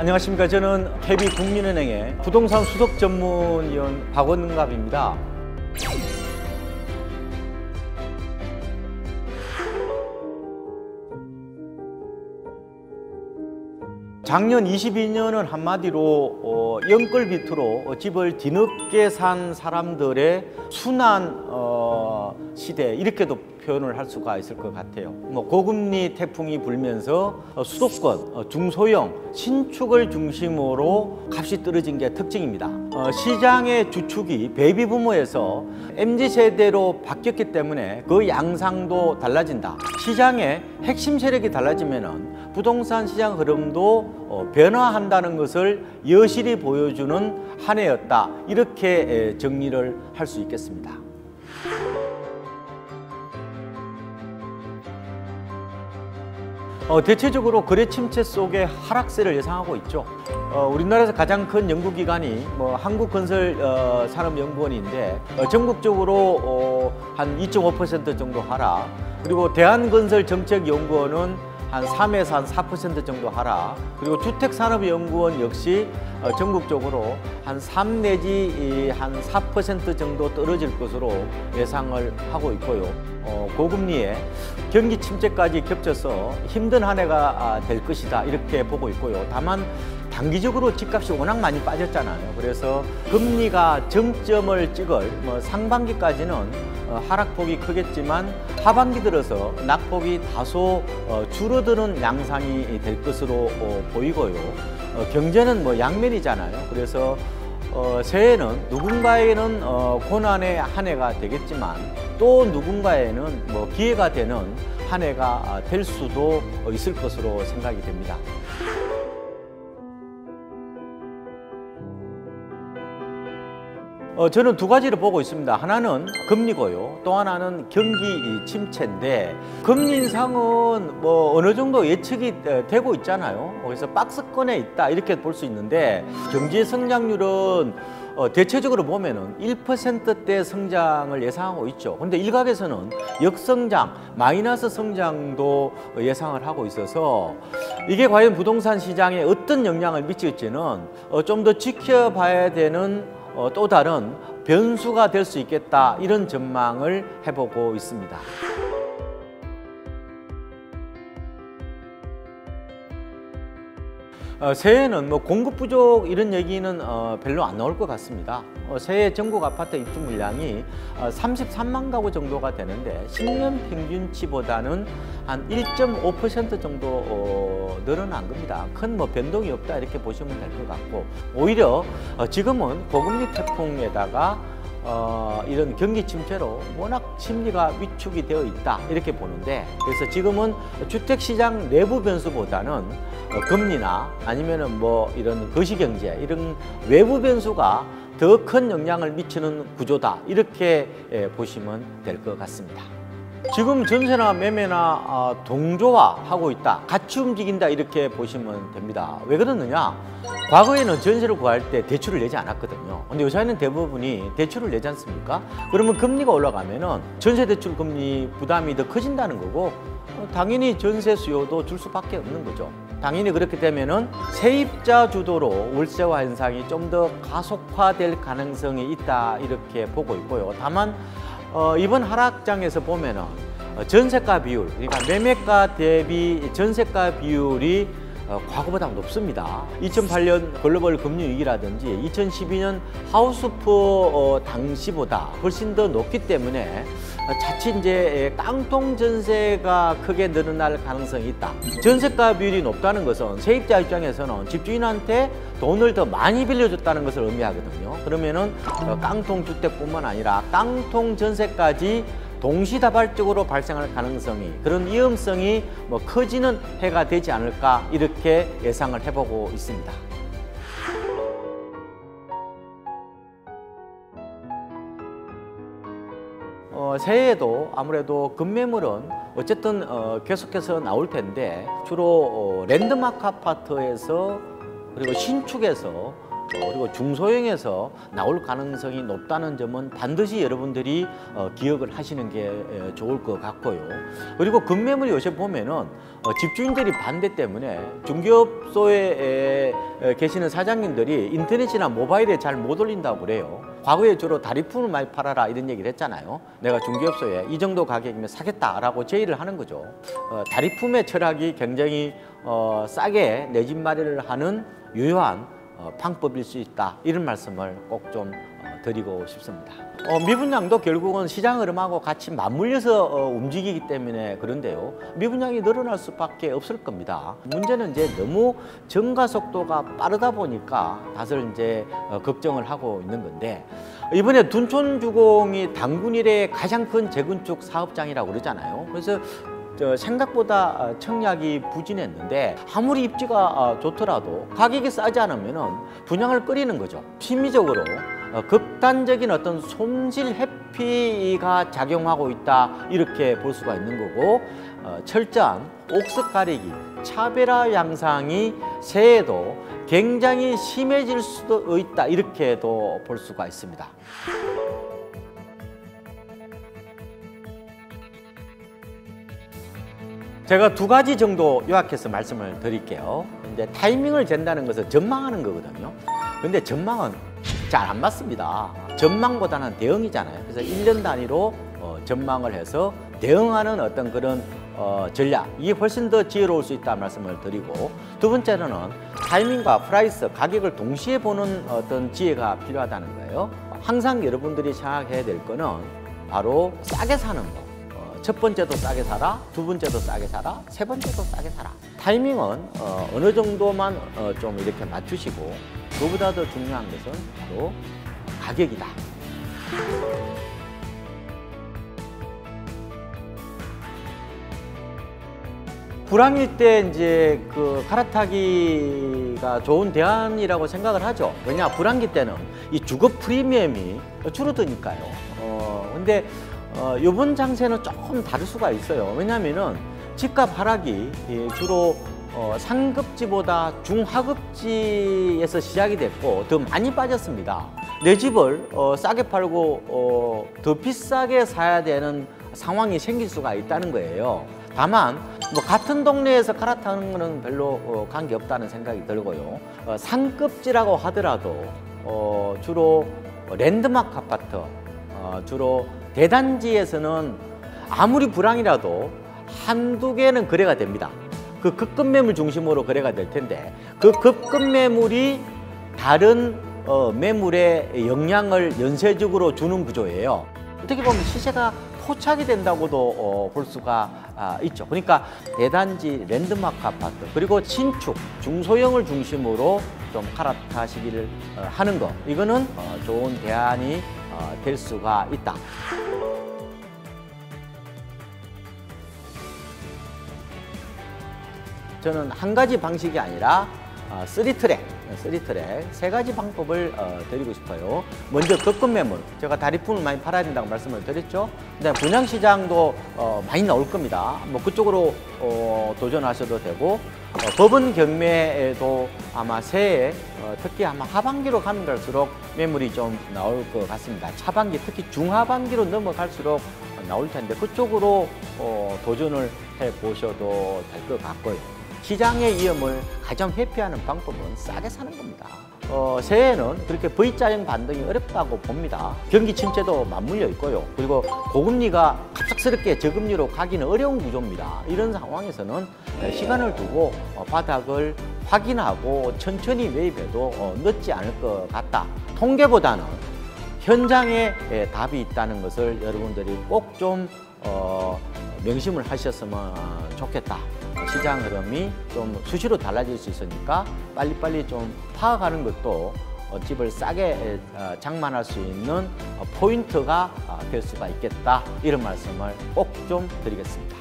안녕하십니까. 저는 KB국민은행의 부동산 수석 전문위원 박원갑입니다. 작년 22년은 한마디로 영끌 비트로 집을 뒤늦게 산 사람들의 순환 시대, 이렇게도 표현을 할 수가 있을 것 같아요. 고금리 태풍이 불면서 수도권, 중소형, 신축을 중심으로 값이 떨어진 게 특징입니다. 시장의 주축이 베이비부머에서 MZ세대로 바뀌었기 때문에 그 양상도 달라진다. 시장의 핵심 세력이 달라지면은 부동산 시장 흐름도 변화한다는 것을 여실히 보여주는 한 해였다. 이렇게 정리를 할 수 있겠습니다. 대체적으로 거래 침체 속에 하락세를 예상하고 있죠. 우리나라에서 가장 큰 연구기관이 한국건설산업연구원인데 전국적으로 한 2.5% 정도 하락, 그리고 대한건설정책연구원은 한 3에서 한 4% 정도 하락, 그리고 주택산업연구원 역시 전국적으로 한 3 내지 한 4% 정도 떨어질 것으로 예상을 하고 있고요. 고금리에 경기 침체까지 겹쳐서 힘든 한 해가 될 것이다, 이렇게 보고 있고요. 다만 단기적으로 집값이 워낙 많이 빠졌잖아요. 그래서 금리가 정점을 찍을 상반기까지는 하락폭이 크겠지만 하반기 들어서 낙폭이 다소 줄어드는 양상이 될 것으로 보이고요. 경제는 양면이잖아요. 그래서 새해는 누군가에는 고난의 한 해가 되겠지만 또 누군가에는 기회가 되는 한 해가 될 수도 있을 것으로 생각이 됩니다. 저는 두 가지를 보고 있습니다. 하나는 금리고요. 또 하나는 경기 침체인데, 금리 인상은 어느 정도 예측이 되고 있잖아요. 그래서 박스권에 있다, 이렇게 볼 수 있는데, 경제 성장률은 대체적으로 보면은 1%대 성장을 예상하고 있죠. 그런데 일각에서는 역성장, 마이너스 성장도 예상을 하고 있어서 이게 과연 부동산 시장에 어떤 영향을 미칠지는 좀 더 지켜봐야 되는 또 다른 변수가 될 수 있겠다, 이런 전망을 해보고 있습니다. 새해에는 공급 부족 이런 얘기는 별로 안 나올 것 같습니다. 새해 전국 아파트 입주 물량이 33만 가구 정도가 되는데 10년 평균치보다는 한 1.5% 정도 늘어난 겁니다. 큰 변동이 없다, 이렇게 보시면 될 것 같고, 오히려 지금은 고금리 태풍에다가 이런 경기 침체로 워낙 심리가 위축이 되어 있다, 이렇게 보는데, 그래서 지금은 주택시장 내부 변수보다는 금리나 아니면은 이런 거시경제, 이런 외부 변수가 더 큰 영향을 미치는 구조다, 이렇게 보시면 될 것 같습니다. 지금 전세나 매매나 동조화하고 있다, 같이 움직인다, 이렇게 보시면 됩니다. 왜 그러느냐? 과거에는 전세를 구할 때 대출을 내지 않았거든요. 근데 요새는 대부분이 대출을 내지 않습니까? 그러면 금리가 올라가면은 전세 대출 금리 부담이 더 커진다는 거고, 당연히 전세 수요도 줄 수밖에 없는 거죠. 당연히 그렇게 되면은 세입자 주도로 월세화 현상이 좀 더 가속화될 가능성이 있다, 이렇게 보고 있고요. 다만 이번 하락장에서 보면은 전세가 비율, 그러니까 매매가 대비 전세가 비율이 과거보다 높습니다. 2008년 글로벌 금융 위기라든지 2012년 하우스푸어 당시보다 훨씬 더 높기 때문에 자칫 이제 깡통 전세가 크게 늘어날 가능성이 있다. 전세가 비율이 높다는 것은 세입자 입장에서는 집주인한테 돈을 더 많이 빌려줬다는 것을 의미하거든요. 그러면은 깡통 주택뿐만 아니라 깡통 전세까지 동시다발적으로 발생할 가능성이, 그런 위험성이 커지는 해가 되지 않을까, 이렇게 예상을 해보고 있습니다. 새해에도 아무래도 급매물은 어쨌든 계속해서 나올 텐데, 주로 랜드마크 아파트에서 그리고 신축에서 그리고 중소형에서 나올 가능성이 높다는 점은 반드시 여러분들이 기억을 하시는 게 좋을 것 같고요. 그리고 급매물 요새 보면은 집주인들이 반대 때문에 중개업소에 계시는 사장님들이 인터넷이나 모바일에 잘 못 올린다고 그래요. 과거에 주로 다리품을 많이 팔아라 이런 얘기를 했잖아요. 내가 중개업소에 이 정도 가격이면 사겠다라고 제의를 하는 거죠. 다리품의 철학이 굉장히 싸게 내 집 마련을 하는 유효한 방법일 수 있다, 이런 말씀을 꼭 좀 드리고 싶습니다. 미분양도 결국은 시장 흐름하고 같이 맞물려서 움직이기 때문에 그런데요, 미분양이 늘어날 수밖에 없을 겁니다. 문제는 이제 너무 증가 속도가 빠르다 보니까 다들 이제 걱정을 하고 있는 건데, 이번에 둔촌주공이 단군 이래 가장 큰 재건축 사업장이라고 그러잖아요. 그래서 생각보다 청약이 부진했는데 아무리 입지가 좋더라도 가격이 싸지 않으면 분양을 꺼리는 거죠. 심리적으로 극단적인 어떤 손실 회피가 작용하고 있다, 이렇게 볼 수가 있는 거고, 철저한 옥석 가리기, 차별화 양상이 새해에도 굉장히 심해질 수도 있다, 이렇게도 볼 수가 있습니다. 제가 두 가지 정도 요약해서 말씀을 드릴게요. 이제 타이밍을 잰다는 것은 전망하는 거거든요. 근데 전망은 잘 안 맞습니다. 전망보다는 대응이잖아요. 그래서 1년 단위로 전망을 해서 대응하는 어떤 그런 전략이 훨씬 더 지혜로울 수 있다는 말씀을 드리고, 두 번째는 타이밍과 프라이스, 가격을 동시에 보는 어떤 지혜가 필요하다는 거예요. 항상 여러분들이 생각해야 될 거는 바로 싸게 사는 거. 첫 번째도 싸게 사라, 두 번째도 싸게 사라, 세 번째도 싸게 사라. 타이밍은 어느 정도만 좀 이렇게 맞추시고, 그보다 더 중요한 것은 바로 가격이다. 불황일 때 이제 그 갈아타기가 좋은 대안이라고 생각을 하죠. 왜냐, 불황기 때는 이 주거 프리미엄이 줄어드니까요. 근데 이번 장세는 조금 다를 수가 있어요. 왜냐하면은 집값 하락이 주로 상급지보다 중하급지에서 시작이 됐고 더 많이 빠졌습니다. 내 집을 싸게 팔고 더 비싸게 사야 되는 상황이 생길 수가 있다는 거예요. 다만 뭐 같은 동네에서 갈아타는 거는 별로 관계없다는 생각이 들고요. 상급지라고 하더라도 주로 랜드마크 아파트, 주로 대단지에서는 아무리 불황이라도 한두 개는 거래가 됩니다. 그 급급 매물 중심으로 거래가 될 텐데, 그 급급 매물이 다른 매물에 영향을 연쇄적으로 주는 구조예요. 어떻게 보면 시세가 포착이 된다고도 볼 수가 있죠. 그러니까 대단지, 랜드마크 아파트, 그리고 신축, 중소형을 중심으로 좀 갈아타시기를 하는 거, 이거는 좋은 대안이 될 수가 있다. 저는 한 가지 방식이 아니라 3트랙 세 가지 방법을 드리고 싶어요. 먼저 급급 매물, 제가 다리품을 많이 팔아야 된다고 말씀을 드렸죠. 그다음에 분양시장도 많이 나올 겁니다. 뭐 그쪽으로 도전하셔도 되고, 법원 경매에도 아마 새해 특히 아마 하반기로 가면 갈수록 매물이 좀 나올 것 같습니다. 하반기, 특히 중하반기로 넘어갈수록 나올 텐데 그쪽으로 도전을 해보셔도 될 것 같고요. 시장의 위험을 가장 회피하는 방법은 싸게 사는 겁니다. 새해에는 그렇게 V자형 반등이 어렵다고 봅니다. 경기 침체도 맞물려 있고요. 그리고 고금리가 갑작스럽게 저금리로 가기는 어려운 구조입니다. 이런 상황에서는 시간을 두고 바닥을 확인하고 천천히 매입해도 늦지 않을 것 같다. 통계보다는 현장에 답이 있다는 것을 여러분들이 꼭 좀 명심을 하셨으면 좋겠다. 시장 흐름이 좀 수시로 달라질 수 있으니까 빨리빨리 좀 파악하는 것도 집을 싸게 장만할 수 있는 포인트가 될 수가 있겠다, 이런 말씀을 꼭 좀 드리겠습니다.